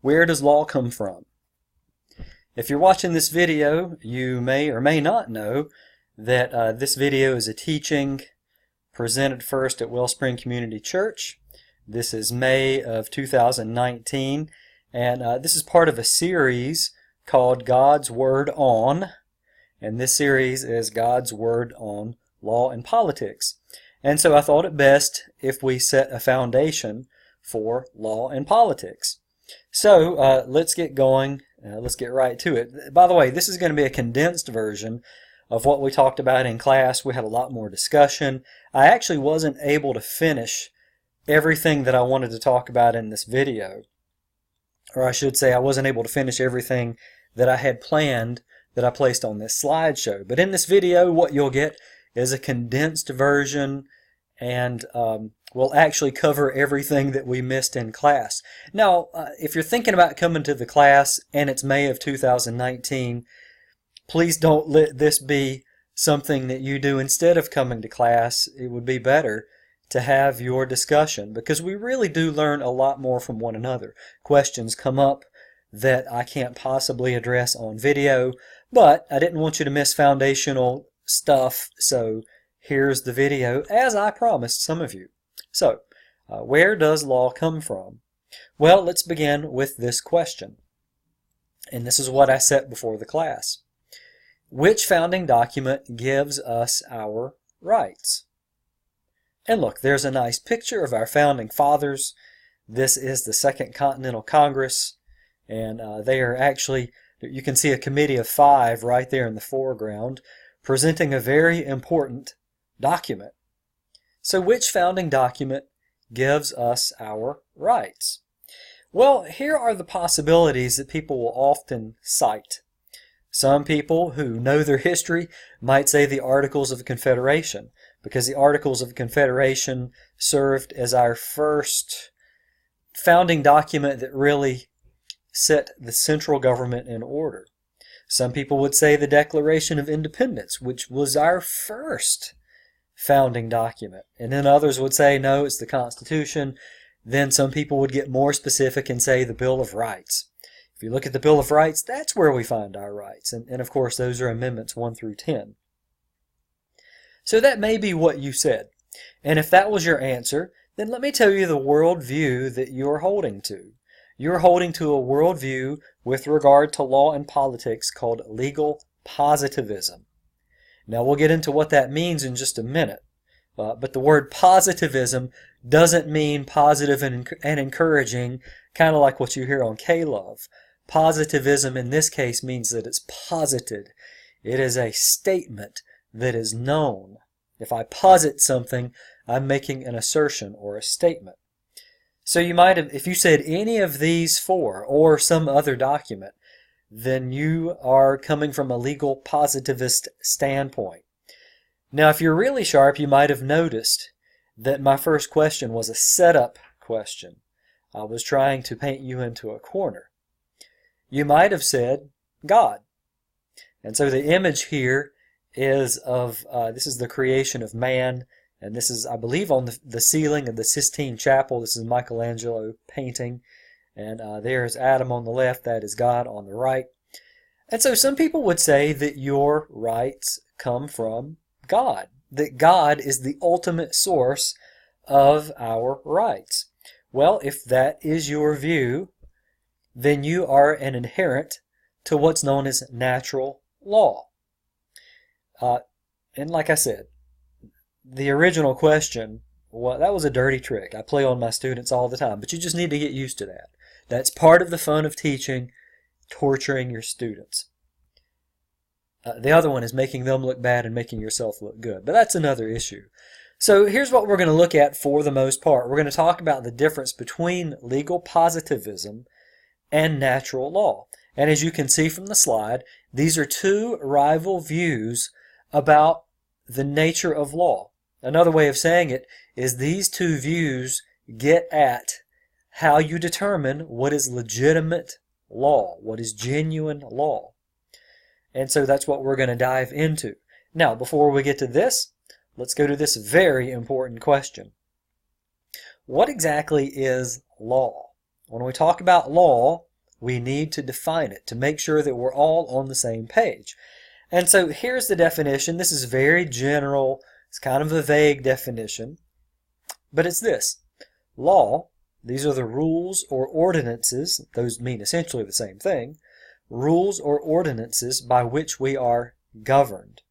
Where does law come from? If you're watching this video, you may or may not know that this video is a teaching presented first at Wellspring Community Church. This is May of 2019, and this is part of a series called God's Word On, and this series is God's Word on Law and Politics. And so I thought it best if we set a foundation for law and politics. So let's get going. Let's get right to it. By the way, this is going to be a condensed version of what we talked about in class. We had a lot more discussion. I actually wasn't able to finish everything that I wanted to talk about in this video. Or I should say I wasn't able to finish everything that I had planned that I placed on this slideshow. But in this video, what you'll get is a condensed version, and we'll actually cover everything that we missed in class. Now, if you're thinking about coming to the class and it's May of 2019, please don't let this be something that you do instead of coming to class. It would be better to have your discussion, because we really do learn a lot more from one another. Questions come up that I can't possibly address on video, but I didn't want you to miss foundational stuff, so here's the video, as I promised some of you. So, where does law come from? Well, let's begin with this question. And this is what I set before the class. Which founding document gives us our rights? And look, there's a nice picture of our founding fathers. This is the Second Continental Congress, and they are actually, you can see a committee of 5 right there in the foreground, presenting a very important document. So which founding document gives us our rights? Well, here are the possibilities that people will often cite. Some people who know their history might say the Articles of Confederation, because the Articles of Confederation served as our first founding document that really set the central government in order. Some people would say the Declaration of Independence, which was our first founding document. And then others would say, no, it's the Constitution. Then some people would get more specific and say the Bill of Rights. If you look at the Bill of Rights, that's where we find our rights. And of course, those are amendments 1 through 10. So that may be what you said. And if that was your answer, then let me tell you the worldview that you're holding to. You're holding to a worldview with regard to law and politics called legal positivism. Now we'll get into what that means in just a minute. But the word positivism doesn't mean positive and encouraging, kind of like what you hear on K-Love. Positivism in this case means that it's posited. It is a statement that is known. If I posit something, I'm making an assertion or a statement. So you might have, if you said any of these 4 or some other document, then you are coming from a legal positivist standpoint. Now, if you're really sharp, you might have noticed that my first question was a setup question. I was trying to paint you into a corner. You might have said God. And so the image here is of, this is the creation of man, and this is, I believe, on the ceiling of the Sistine Chapel. This is Michelangelo painting, and there's Adam on the left, that is God on the right. And so some people would say that your rights come from God, that God is the ultimate source of our rights. Well, if that is your view, then you are an adherent to what's known as natural law. And like I said, the original question, well, that was a dirty trick. I play on my students all the time, but you just need to get used to that. That's part of the fun of teaching, torturing your students. The other one is making them look bad and making yourself look good, but that's another issue. So here's what we're going to look at for the most part. We're going to talk about the difference between legal positivism and natural law. And as you can see from the slide, these are 2 rival views about the nature of law. Another way of saying it is these 2 views get at how you determine what is legitimate law, what is genuine law. And so that's what we're going to dive into. Now, before we get to this, let's go to this very important question. What exactly is law? When we talk about law, We need to define it to make sure that we're all on the same page. And so here's the definition. This is very general. It's kind of a vague definition, but it's this. Law, these are the rules or ordinances, those mean essentially the same thing, rules or ordinances by which we are governed.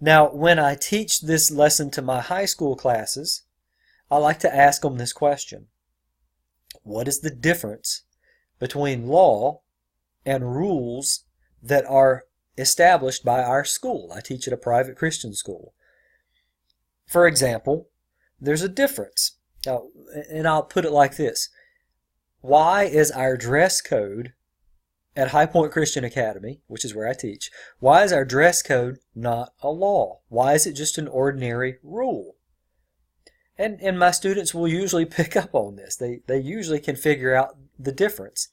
Now, when I teach this lesson to my high school classes, I like to ask them this question. What is the difference between law and rules that are established by our school? I teach at a private Christian school. For example, there's a difference. Now, and I'll put it like this. Why is our dress code at High Point Christian Academy, which is where I teach, why is our dress code not a law? Why is it just an ordinary rule? And my students will usually pick up on this. They usually can figure out the difference.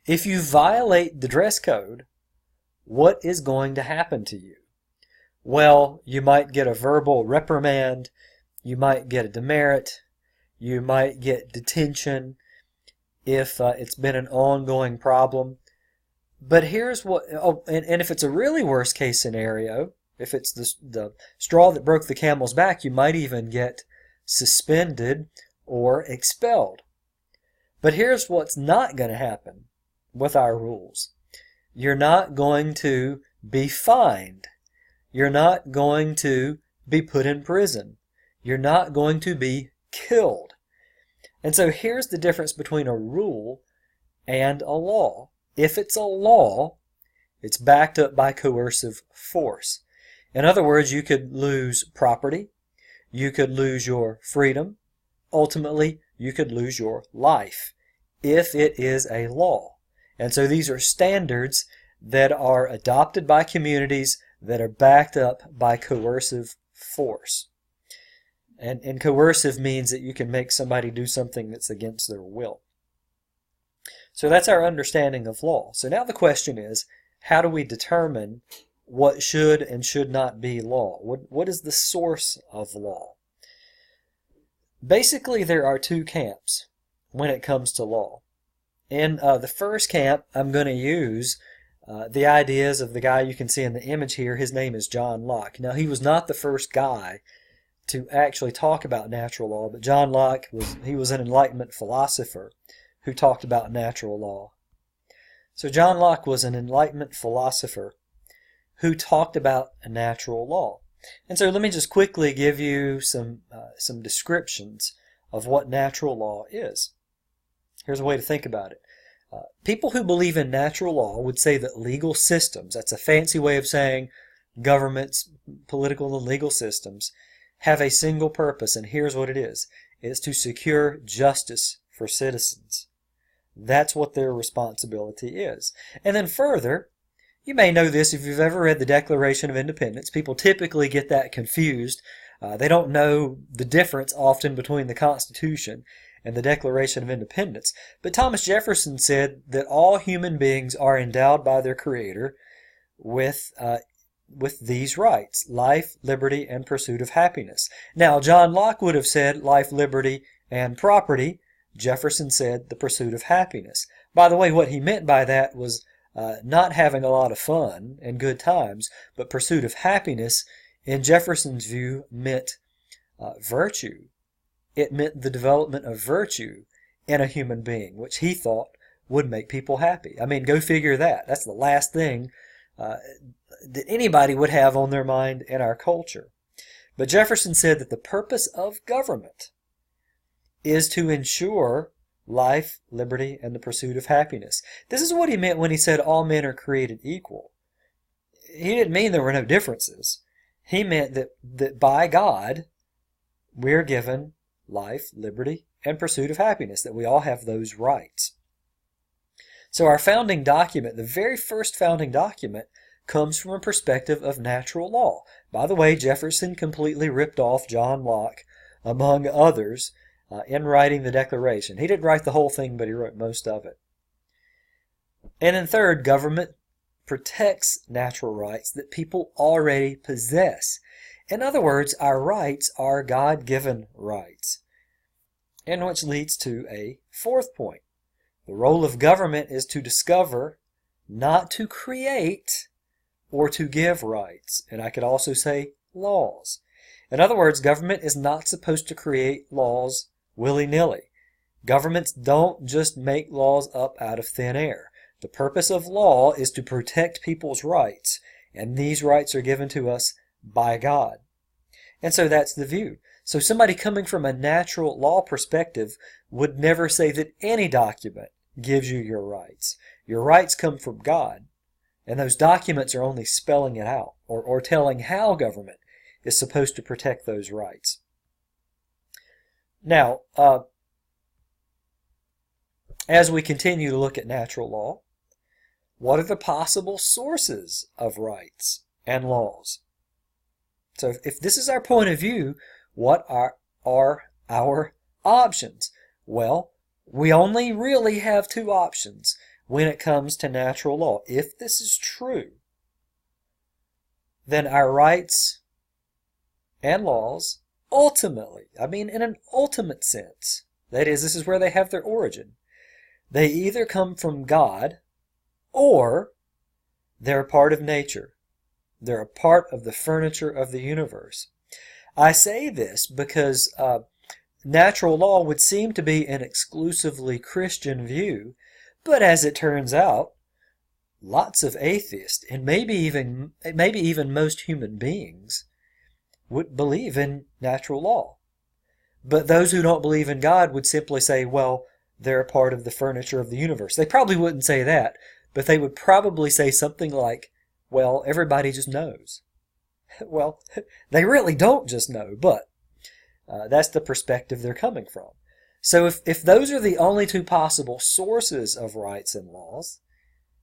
If you violate the dress code, what is going to happen to you? Well, you might get a verbal reprimand, you might get a demerit, you might get detention if it's been an ongoing problem. But here's what, and if it's a really worst case scenario, if it's the straw that broke the camel's back, you might even get suspended or expelled. But here's what's not going to happen with our rules. You're not going to be fined. You're not going to be put in prison. You're not going to be killed. And so here's the difference between a rule and a law. If it's a law, it's backed up by coercive force. In other words, you could lose property, you could lose your freedom, ultimately you could lose your life if it is a law. And so these are standards that are adopted by communities that are backed up by coercive force. And coercive means that you can make somebody do something that's against their will. So that's our understanding of law. So now the question is, how do we determine what should and should not be law? What is the source of law? Basically, there are two camps when it comes to law. In the first camp, I'm going to use the ideas of the guy you can see in the image here. His name is John Locke. Now, he was not the first guy to actually talk about natural law, but John Locke was an Enlightenment philosopher who talked about natural law. So John Locke was an Enlightenment philosopher who talked about natural law. And so let me just quickly give you some descriptions of what natural law is. Here's a way to think about it. People who believe in natural law would say that legal systems, that's a fancy way of saying governments, political and legal systems, have a single purpose, and here's what it is. It's to secure justice for citizens. That's what their responsibility is. And then further, you may know this if you've ever read the Declaration of Independence. People typically get that confused. They don't know the difference often between the Constitution and the Declaration of Independence. But Thomas Jefferson said that all human beings are endowed by their Creator with these rights: life, liberty, and pursuit of happiness. Now, John Locke would have said life, liberty, and property. Jefferson said the pursuit of happiness. By the way, what he meant by that was not having a lot of fun and good times, but pursuit of happiness, in Jefferson's view, meant virtue. It meant the development of virtue in a human being, which he thought would make people happy. I mean, go figure that. That's the last thing that anybody would have on their mind in our culture. But Jefferson said that the purpose of government is to ensure life, liberty, and the pursuit of happiness. This is what he meant when he said all men are created equal. He didn't mean there were no differences. He meant that by God, we're given life, liberty, and pursuit of happiness, that we all have those rights. So our founding document, the very first founding document, comes from a perspective of natural law. By the way, Jefferson completely ripped off John Locke, among others, in writing the Declaration. He didn't write the whole thing, but he wrote most of it. And then third, government protects natural rights that people already possess. In other words, our rights are God-given rights. And which leads to a fourth point. The role of government is to discover, not to create or to give rights. And I could also say laws. In other words, government is not supposed to create laws willy-nilly. Governments don't just make laws up out of thin air. The purpose of law is to protect people's rights, and these rights are given to us by God. And so that's the view. So somebody coming from a natural law perspective would never say that any document gives you your rights. Your rights come from God, and those documents are only spelling it out or telling how government is supposed to protect those rights. Now, as we continue to look at natural law, what are the possible sources of rights and laws? So if this is our point of view, what are our options? Well, we only really have two options when it comes to natural law. If this is true, then our rights and laws ultimately, I mean in an ultimate sense, that is, this is where they have their origin, they either come from God or they're a part of nature. They're a part of the furniture of the universe. I say this because natural law would seem to be an exclusively Christian view, but as it turns out, lots of atheists, and maybe even most human beings, would believe in natural law. But those who don't believe in God would simply say, well, they're a part of the furniture of the universe. They probably wouldn't say that, but they would probably say something like, well, everybody just knows. Well, they really don't just know, but that's the perspective they're coming from. So if those are the only two possible sources of rights and laws,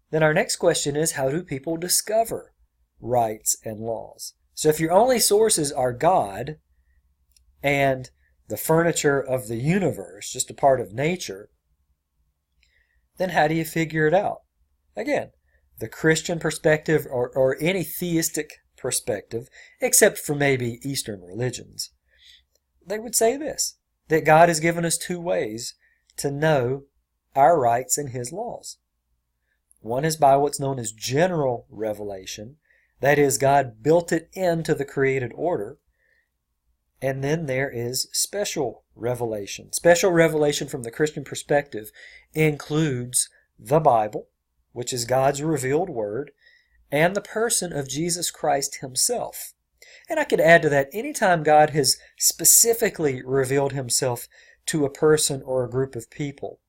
then our next question is, how do people discover rights and laws? So if your only sources are God and the furniture of the universe, just a part of nature, then how do you figure it out? Again, the Christian perspective or any theistic perspective, except for maybe Eastern religions, they would say this, that God has given us two ways to know our rights and His laws. One is by what's known as general revelation. That is, God built it into the created order. And then there is special revelation. Special revelation from the Christian perspective includes the Bible, which is God's revealed word, and the person of Jesus Christ Himself. And I could add to that, anytime God has specifically revealed Himself to a person or a group of people.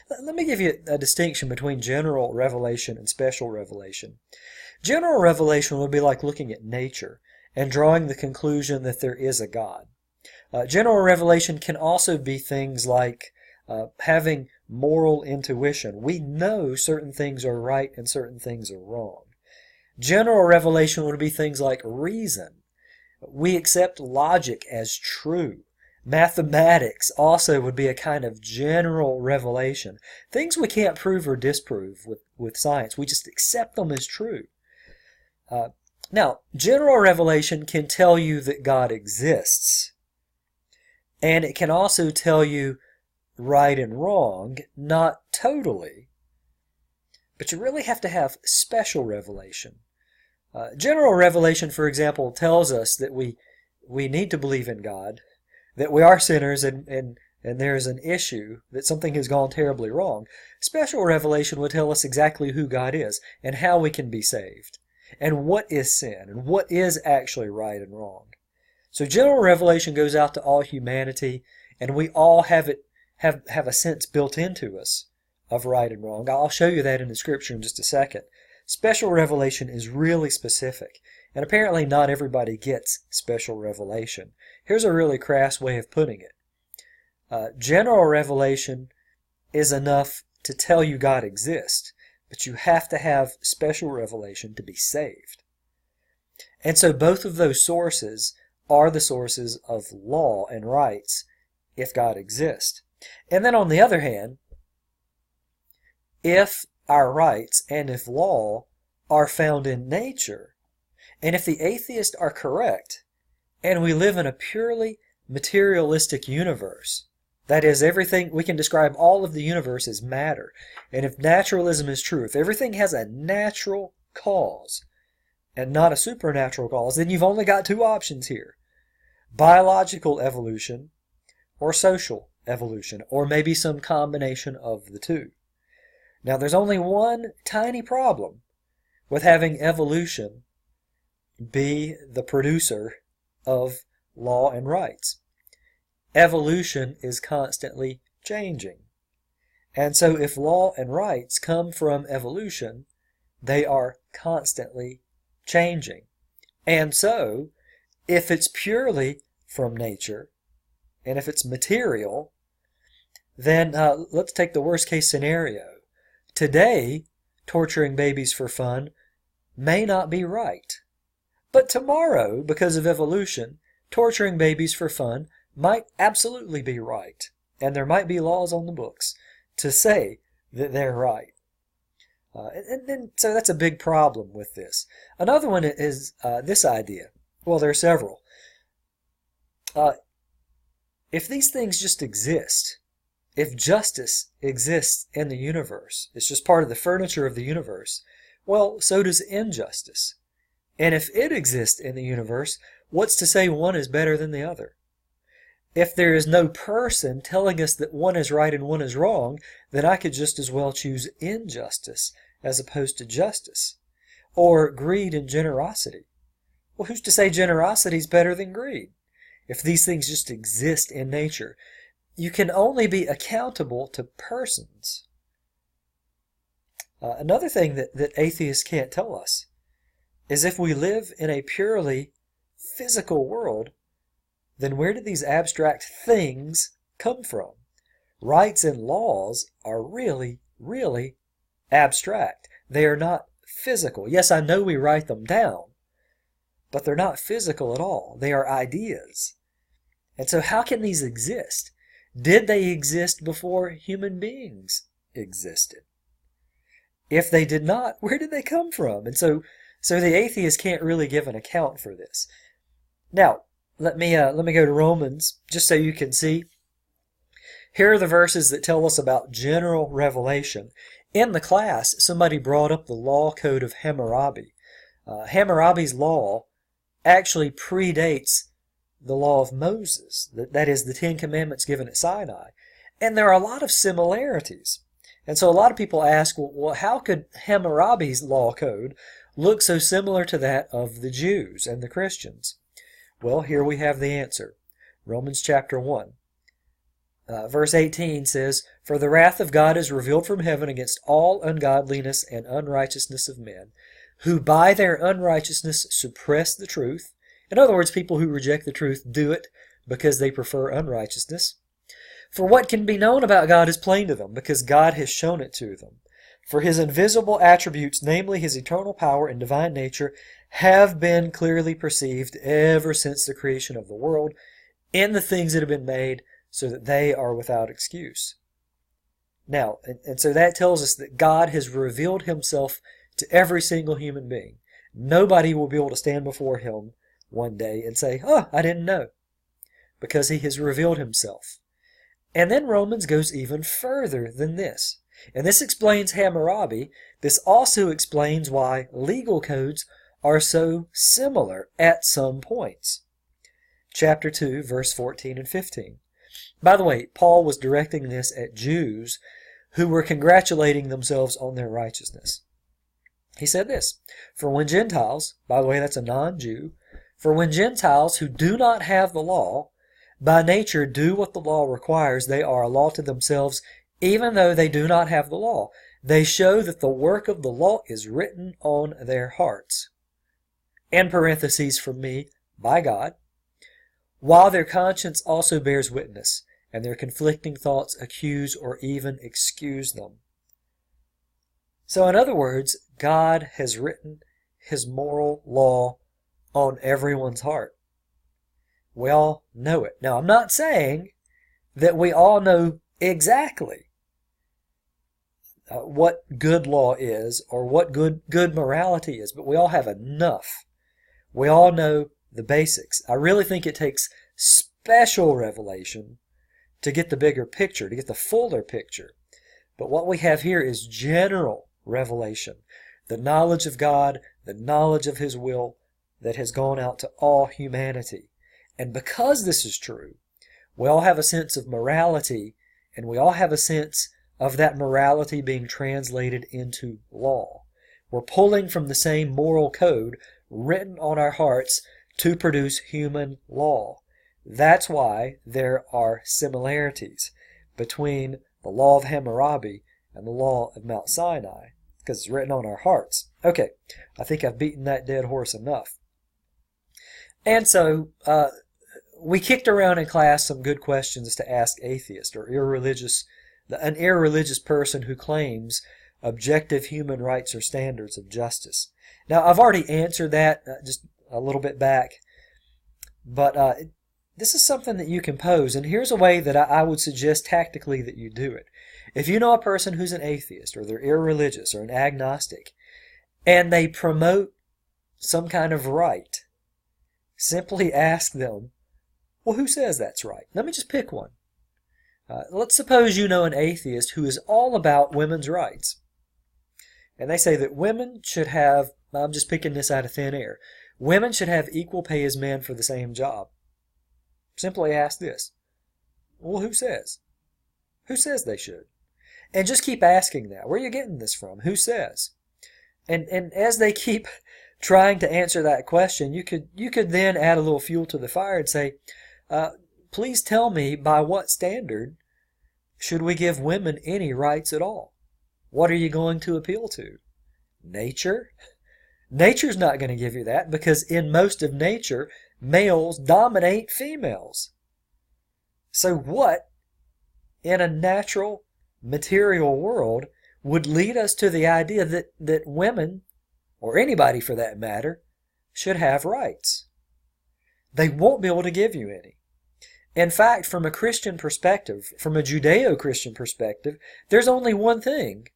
Let me give you a distinction between general revelation and special revelation. General revelation would be like looking at nature and drawing the conclusion that there is a God. General revelation can also be things like having moral intuition. We know certain things are right and certain things are wrong. General revelation would be things like reason. We accept logic as true. Mathematics also would be a kind of general revelation. Things we can't prove or disprove with science. We just accept them as true. Now, general revelation can tell you that God exists. And it can also tell you right and wrong, not totally. But you really have to have special revelation. General revelation, for example, tells us that we need to believe in God, that we are sinners and there's an issue, that something has gone terribly wrong. Special revelation would tell us exactly who God is and how we can be saved, and what is sin, and what is actually right and wrong. So general revelation goes out to all humanity, and we all have a sense built into us of right and wrong. I'll show you that in the scripture in just a second. Special revelation is really specific, and apparently not everybody gets special revelation. Here's a really crass way of putting it. General revelation is enough to tell you God exists, but you have to have special revelation to be saved. And so both of those sources are the sources of law and rights if God exists. And then on the other hand, if our rights and if law are found in nature, and if the atheists are correct, and we live in a purely materialistic universe, That is, everything, we can describe all of the universe as matter. And if naturalism is true, if everything has a natural cause and not a supernatural cause, then you've only got two options here: biological evolution or social evolution, or maybe some combination of the two. Now, there's only one tiny problem with having evolution be the producer of law and rights. Evolution is constantly changing. And so if law and rights come from evolution, they are constantly changing. And so, if it's purely from nature, and if it's material, then let's take the worst case scenario. Today, torturing babies for fun may not be right. But tomorrow, because of evolution, torturing babies for fun might absolutely be right. And there might be laws on the books to say that they're right. So that's a big problem with this. Another one is this idea. Well, there are several. If these things just exist, if justice exists in the universe, it's just part of the furniture of the universe, well, so does injustice. And if it exists in the universe, what's to say one is better than the other? If there is no person telling us that one is right and one is wrong, then I could just as well choose injustice as opposed to justice. Or greed and generosity. Well, who's to say generosity is better than greed? If these things just exist in nature, you can only be accountable to persons. Another thing that atheists can't tell us is if we live in a purely physical world, then where did these abstract things come from? Rights and laws are really, really abstract. They are not physical. Yes, I know we write them down, but they're not physical at all. They are ideas. And so how can these exist? Did they exist before human beings existed? If they did not, where did they come from? And so the atheist can't really give an account for this. Now, let me go to Romans, just so you can see. Here are the verses that tell us about general revelation. In the class, somebody brought up the law code of Hammurabi. Hammurabi's law actually predates the law of Moses. That is, the Ten Commandments given at Sinai. And there are a lot of similarities. And so a lot of people ask, well, how could Hammurabi's law code look so similar to that of the Jews and the Christians? Well, here we have the answer. Romans chapter 1. Verse 18 says, "For the wrath of God is revealed from heaven against all ungodliness and unrighteousness of men, who by their unrighteousness suppress the truth." In other words, people who reject the truth do it because they prefer unrighteousness. "For what can be known about God is plain to them, because God has shown it to them. For his invisible attributes, namely his eternal power and divine nature, have been clearly perceived ever since the creation of the world in the things that have been made, so that they are without excuse." Now, and so that tells us that God has revealed himself to every single human being. Nobody will be able to stand before him one day and say, "Oh, I didn't know," because he has revealed himself. And then Romans goes even further than this. And this explains Hammurabi. This also explains why legal codes are so similar at some points. Chapter 2, verse 14 and 15. By the way, Paul was directing this at Jews who were congratulating themselves on their righteousness. He said this, "For when Gentiles," by the way, that's a non-Jew, "for when Gentiles who do not have the law, by nature do what the law requires, they are a law to themselves, even though they do not have the law. They show that the work of the law is written on their hearts." In parentheses from me, by God. "While their conscience also bears witness, and their conflicting thoughts accuse or even excuse them." So in other words, God has written his moral law on everyone's heart. We all know it. Now, I'm not saying that we all know exactly what good law is or what good morality is, but we all have enough. We all know the basics. I really think it takes special revelation to get the bigger picture, to get the fuller picture. But what we have here is general revelation, the knowledge of God, the knowledge of His will that has gone out to all humanity. And because this is true, we all have a sense of morality, and we all have a sense of that morality being translated into law. We're pulling from the same moral code written on our hearts to produce human law. That's why there are similarities between the law of Hammurabi and the law of Mount Sinai, because it's written on our hearts. Okay, I think I've beaten that dead horse enough. And so, we kicked around in class some good questions to ask atheists or an irreligious person who claims objective human rights or standards of justice. Now, I've already answered that just a little bit back, but this is something that you can pose, and here's a way that I would suggest tactically that you do it. If you know a person who's an atheist, or they're irreligious, or an agnostic, and they promote some kind of right, simply ask them, well, who says that's right? Let me just pick one. Let's suppose you know an atheist who is all about women's rights. And they say that women should have, I'm just picking this out of thin air, women should have equal pay as men for the same job. Simply ask this. Well, who says? Who says they should? And just keep asking that. Where are you getting this from? Who says? And as they keep trying to answer that question, you could then add a little fuel to the fire and say, please tell me by what standard should we give women any rights at all? What are you going to appeal to? Nature? Nature's not going to give you that, because in most of nature, males dominate females. So what in a natural, material world would lead us to the idea that women, or anybody for that matter, should have rights? They won't be able to give you any. In fact, from a Christian perspective, from a Judeo-Christian perspective, there's only one thing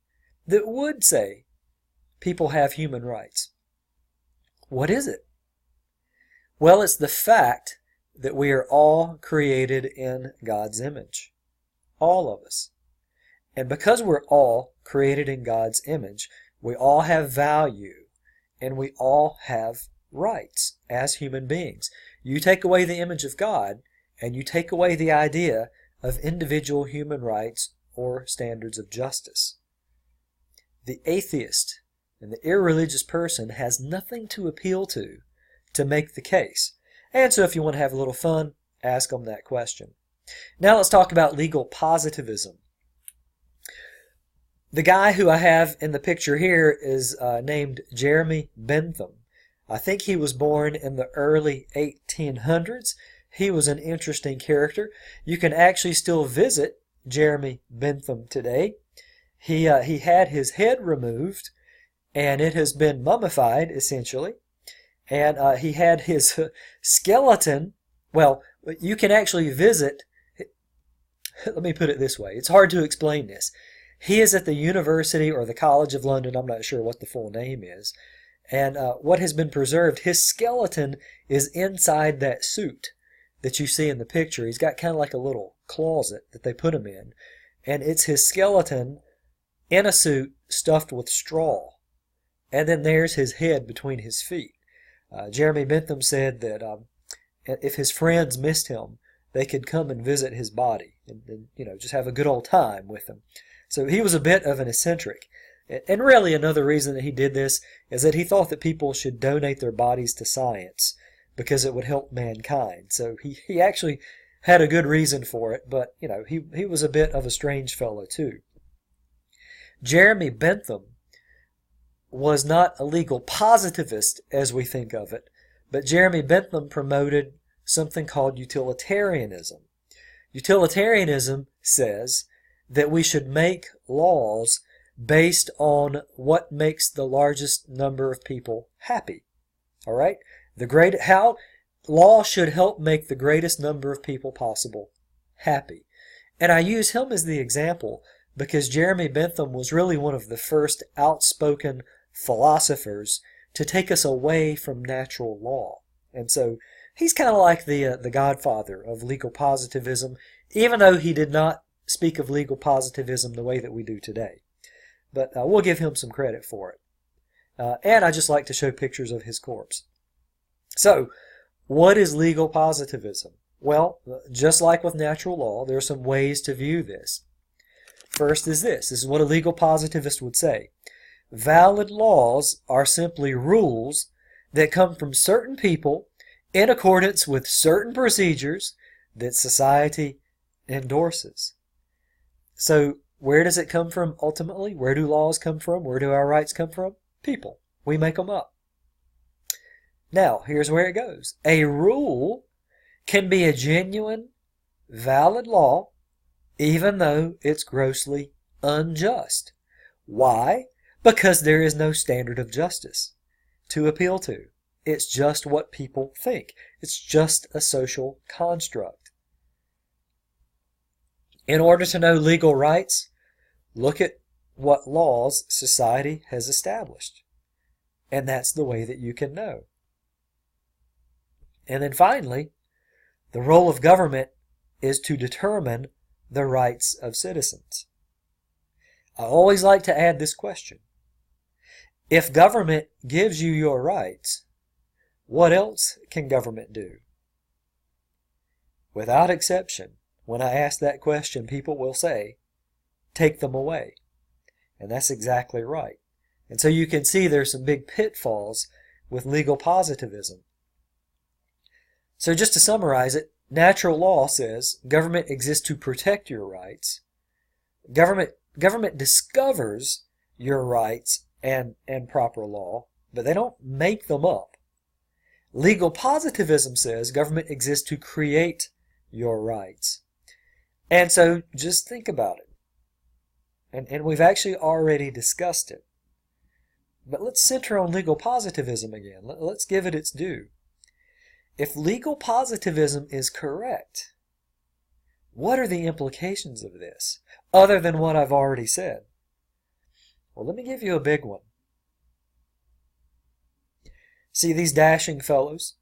that would say people have human rights. What is it? Well, it's the fact that we are all created in God's image. All of us. And because we're all created in God's image, we all have value, and we all have rights as human beings. You take away the image of God, and you take away the idea of individual human rights or standards of justice. The atheist and the irreligious person has nothing to appeal to make the case. And so if you want to have a little fun, ask them that question. Now let's talk about legal positivism. The guy who I have in the picture here is named Jeremy Bentham. I think he was born in the early 1800s. He was an interesting character. You can actually still visit Jeremy Bentham today. He had his head removed, and it has been mummified, essentially. And he had his skeleton. Well, you can actually visit. Let me put it this way. It's hard to explain this. He is at the University or the College of London. I'm not sure what the full name is. And what has been preserved, his skeleton is inside that suit that you see in the picture. He's got kind of like a little closet that they put him in. And it's his skeleton in a suit stuffed with straw. And then there's his head between his feet. Jeremy Bentham said that if his friends missed him, they could come and visit his body and just have a good old time with him. So he was a bit of an eccentric. And really another reason that he did this is that he thought that people should donate their bodies to science because it would help mankind. So he actually had a good reason for it, but he was a bit of a strange fellow too. Jeremy Bentham was not a legal positivist as we think of it, but Jeremy Bentham promoted something called utilitarianism. Utilitarianism says that we should make laws based on what makes the largest number of people happy. All right? How law should help make the greatest number of people possible happy. And I use him as the example because Jeremy Bentham was really one of the first outspoken philosophers to take us away from natural law. And so he's kind of like the godfather of legal positivism. even though he did not speak of legal positivism the way that we do today. But we'll give him some credit for it. And I just like to show pictures of his corpse. So, what is legal positivism? Well, just like with natural law, there are some ways to view this. First is this. This is what a legal positivist would say. Valid laws are simply rules that come from certain people in accordance with certain procedures that society endorses. So, where does it come from ultimately? Where do laws come from? Where do our rights come from? People. We make them up. Now, here's where it goes. A rule can be a genuine, valid law, even though it's grossly unjust. Why? Because there is no standard of justice to appeal to. It's just what people think. It's just a social construct. In order to know legal rights, look at what laws society has established. And that's the way that you can know. And then finally, the role of government is to determine the rights of citizens. I always like to add this question. If government gives you your rights, what else can government do? Without exception, when I ask that question, people will say, take them away. And that's exactly right. And so you can see there's some big pitfalls with legal positivism. So just to summarize it, natural law says government exists to protect your rights. Government discovers your rights and proper law, but they don't make them up. Legal positivism says government exists to create your rights. And so just think about it. And we've actually already discussed it. But let's center on legal positivism again. Let's give it its due. If legal positivism is correct, what are the implications of this, other than what I've already said? Well, let me give you a big one. See these dashing fellows?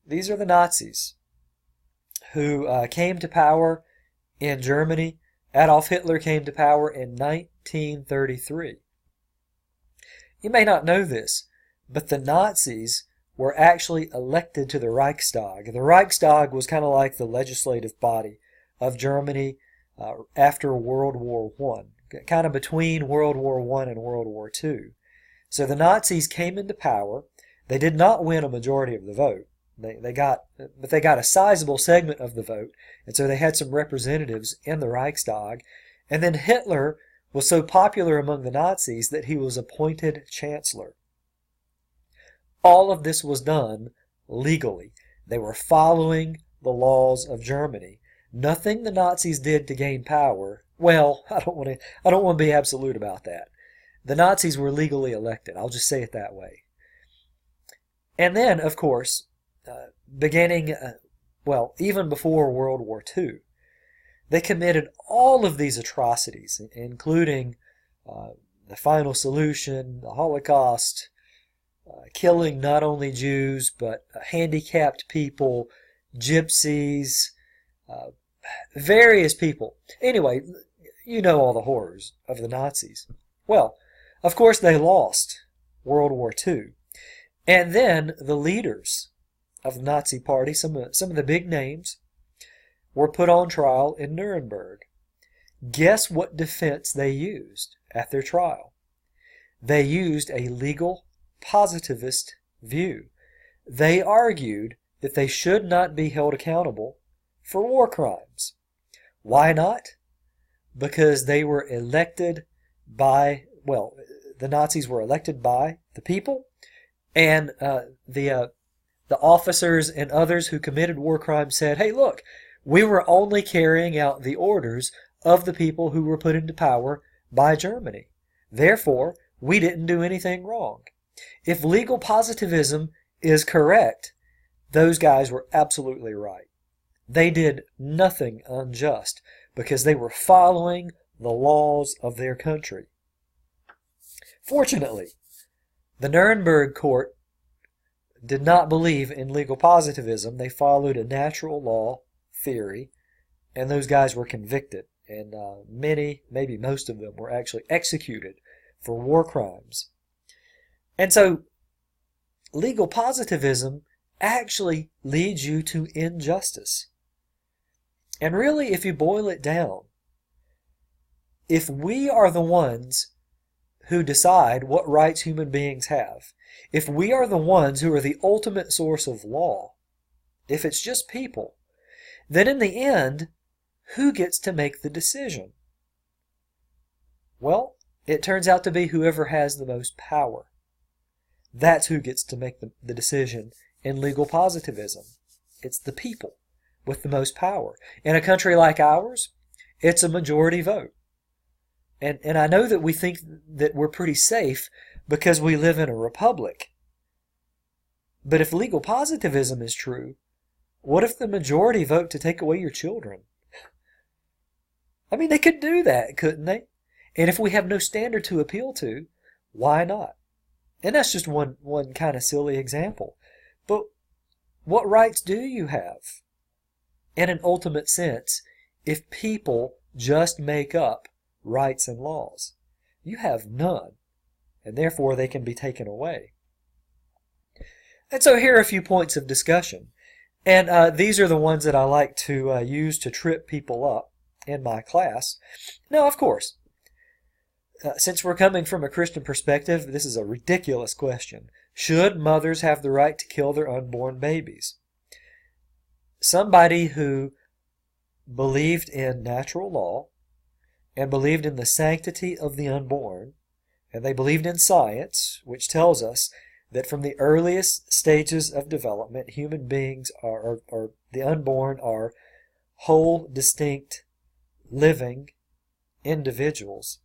These are the Nazis who came to power in Germany. Adolf Hitler came to power in 1933. You may not know this, but the Nazis were actually elected to the Reichstag. The Reichstag was kind of like the legislative body of Germany after World War I, kind of between World War I and World War II. So the Nazis came into power. They did not win a majority of the vote. They got a sizable segment of the vote, and so they had some representatives in the Reichstag. And then Hitler was so popular among the Nazis that he was appointed chancellor. All of this was done legally. They were following the laws of Germany. Nothing the Nazis did to gain power. Well, I don't want to be absolute about that. The Nazis were legally elected. I'll just say it that way. And then, of course, beginning, even before World War II, they committed all of these atrocities, including the final solution, the Holocaust, killing not only Jews, but handicapped people, gypsies, various people. Anyway, you know all the horrors of the Nazis. Well, of course they lost World War II. And then the leaders of the Nazi Party, some of the big names, were put on trial in Nuremberg. Guess what defense they used at their trial? They used a legal positivist view. They argued that they should not be held accountable for war crimes. Why not? Because they were elected by, the Nazis were elected by the people, and the officers and others who committed war crimes said, hey, look, we were only carrying out the orders of the people who were put into power by Germany. Therefore, we didn't do anything wrong. If legal positivism is correct, those guys were absolutely right. They did nothing unjust because they were following the laws of their country. Fortunately, the Nuremberg court did not believe in legal positivism. They followed a natural law theory and those guys were convicted, and many, maybe most of them, were actually executed for war crimes. And so legal positivism actually leads you to injustice. And really, if you boil it down, if we are the ones who decide what rights human beings have, if we are the ones who are the ultimate source of law, if it's just people, then in the end, who gets to make the decision? Well, it turns out to be whoever has the most power. That's who gets to make the decision in legal positivism. It's the people with the most power. In a country like ours, it's a majority vote. And I know that we think that we're pretty safe because we live in a republic. But if legal positivism is true, what if the majority vote to take away your children? I mean, they could do that, couldn't they? And if we have no standard to appeal to, why not? And that's just one kind of silly example. But what rights do you have, in an ultimate sense, if people just make up rights and laws? You have none, and therefore they can be taken away. And so here are a few points of discussion. And these are the ones that I like to use to trip people up in my class. Now, of course, since we're coming from a Christian perspective, this is a ridiculous question. Should mothers have the right to kill their unborn babies? Somebody who believed in natural law and believed in the sanctity of the unborn, and they believed in science, which tells us that from the earliest stages of development, human beings or the unborn are whole, distinct, living individuals,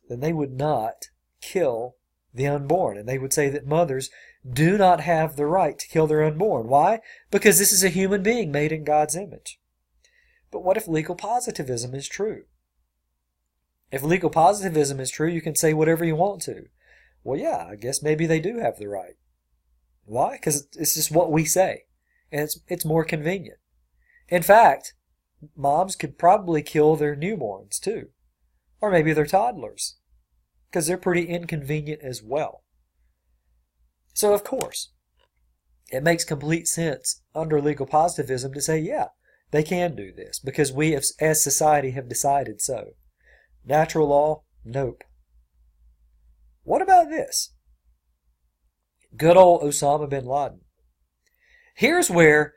then they would not kill the unborn. And they would say that mothers do not have the right to kill their unborn. Why? Because this is a human being made in God's image. But what if legal positivism is true? If legal positivism is true, you can say whatever you want to. Well, yeah, I guess maybe they do have the right. Why? Because it's just what we say. And it's more convenient. In fact, moms could probably kill their newborns too. Or maybe their toddlers. Because they're pretty inconvenient as well. So, of course, it makes complete sense under legal positivism to say, yeah, they can do this. Because we as society have decided so. Natural law? Nope. What about this? Good old Osama bin Laden. Here's where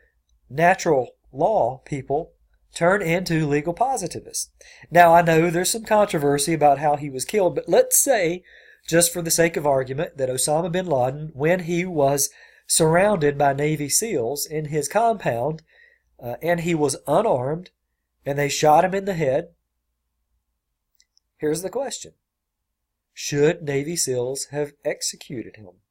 natural law people turn into legal positivists. Now, I know there's some controversy about how he was killed, but let's say, just for the sake of argument, that Osama bin Laden, when he was surrounded by Navy SEALs in his compound, and he was unarmed, and they shot him in the head. Here's the question. Should Navy SEALs have executed him?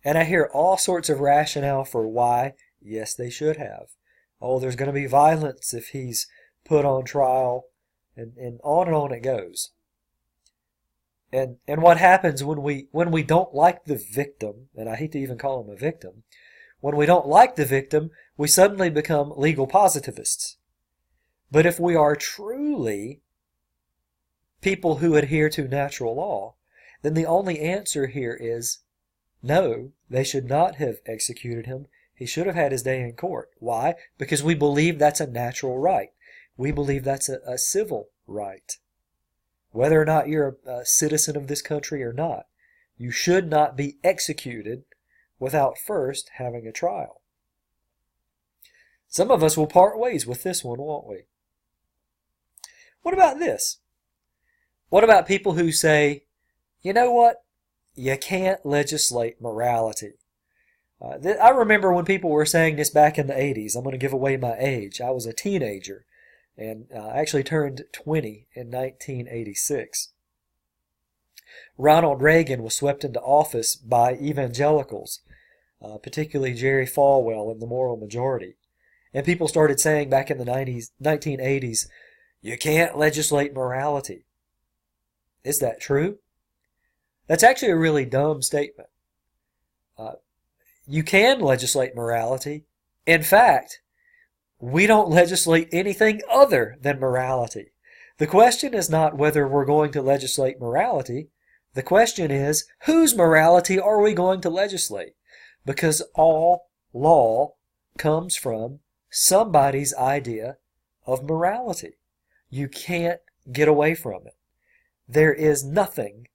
And I hear all sorts of rationale for why, yes, they should have. Oh, there's going to be violence if he's put on trial, and on it goes. And what happens when we don't like the victim, and I hate to even call him a victim, when we don't like the victim, we suddenly become legal positivists. But if we are truly people who adhere to natural law, then the only answer here is no, they should not have executed him. He should have had his day in court. Why? Because we believe that's a natural right. We believe that's a civil right. Whether or not you're a citizen of this country or not, you should not be executed without first having a trial. Some of us will part ways with this one, won't we? What about this? What about people who say, you know what? You can't legislate morality. I remember when people were saying this back in the 80s. I'm going to give away my age. I was a teenager and actually turned 20 in 1986. Ronald Reagan was swept into office by evangelicals, particularly Jerry Falwell and the Moral Majority. And people started saying back in the 1980s, you can't legislate morality. Is that true? That's actually a really dumb statement. You can legislate morality. In fact, we don't legislate anything other than morality. The question is not whether we're going to legislate morality. The question is, whose morality are we going to legislate? Because all law comes from somebody's idea of morality. You can't get away from it. There is nothing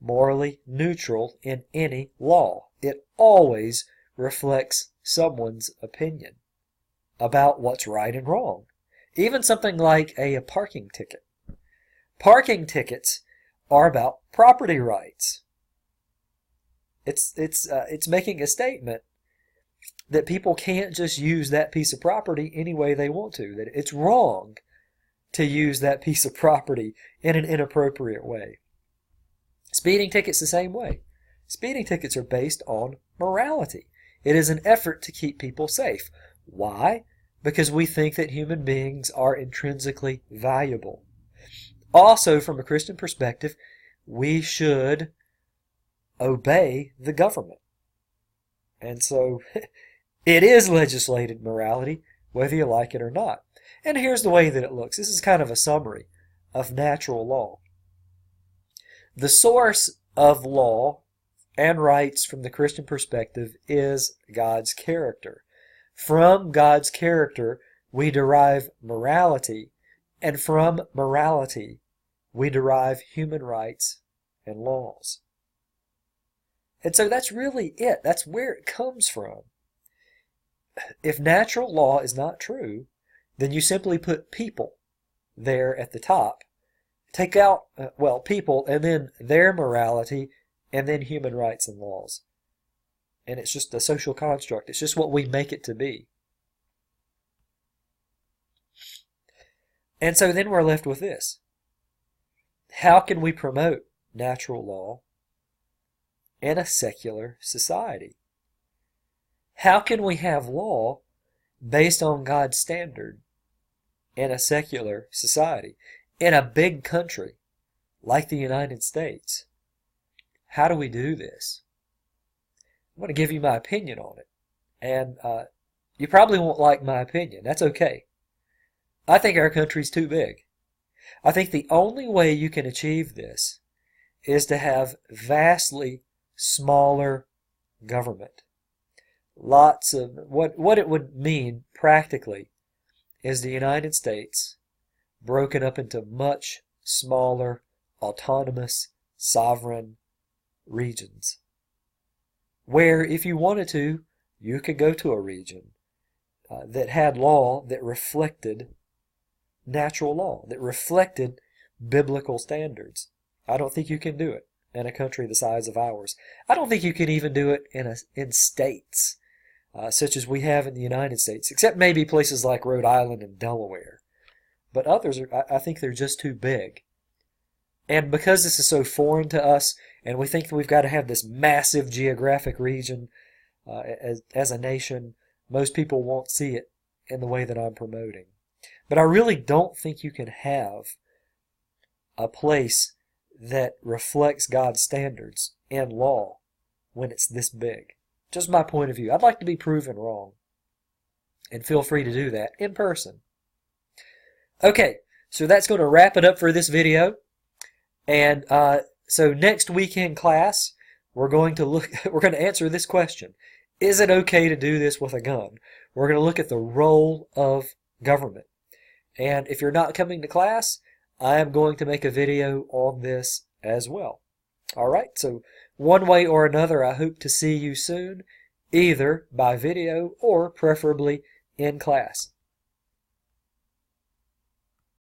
morally neutral in any law. It always reflects someone's opinion about what's right and wrong. Even something like a parking ticket. Parking tickets are about property rights. It's making a statement that people can't just use that piece of property any way they want to. That it's wrong to use that piece of property in an inappropriate way. Speeding tickets the same way. Speeding tickets are based on morality. It is an effort to keep people safe. Why? Because we think that human beings are intrinsically valuable. Also, from a Christian perspective, we should obey the government. And so, it is legislated morality, whether you like it or not. And here's the way that it looks. This is kind of a summary of natural law. The source of law and rights from the Christian perspective is God's character. From God's character, we derive morality, and from morality, we derive human rights and laws. And so that's really it. That's where it comes from. If natural law is not true, then you simply put people there at the top. Take out, people, and then their morality, and then human rights and laws. And it's just a social construct. It's just what we make it to be. And so then we're left with this. How can we promote natural law in a secular society? How can we have law based on God's standard in a secular society? In a big country like the United States, how do we do this? I'm going to give you my opinion on it. And you probably won't like my opinion. That's okay. I think our country's too big. I think the only way you can achieve this is to have vastly smaller government. Lots of what it would mean practically is the United States broken up into much smaller, autonomous, sovereign regions, where if you wanted to, you could go to a region that had law that reflected natural law, that reflected biblical standards. I don't think you can do it in a country the size of ours. I don't think you can even do it in states such as we have in the United States, except maybe places like Rhode Island and Delaware. But others, I think they're just too big. And because this is so foreign to us, and we think that we've got to have this massive geographic region as a nation, most people won't see it in the way that I'm promoting. But I really don't think you can have a place that reflects God's standards and law when it's this big. Just my point of view. I'd like to be proven wrong. And feel free to do that in person. Okay, so that's going to wrap it up for this video. And so next week in class, we're going to answer this question. Is it okay to do this with a gun? We're going to look at the role of government. And if you're not coming to class, I am going to make a video on this as well. All right, so one way or another, I hope to see you soon, either by video or preferably in class.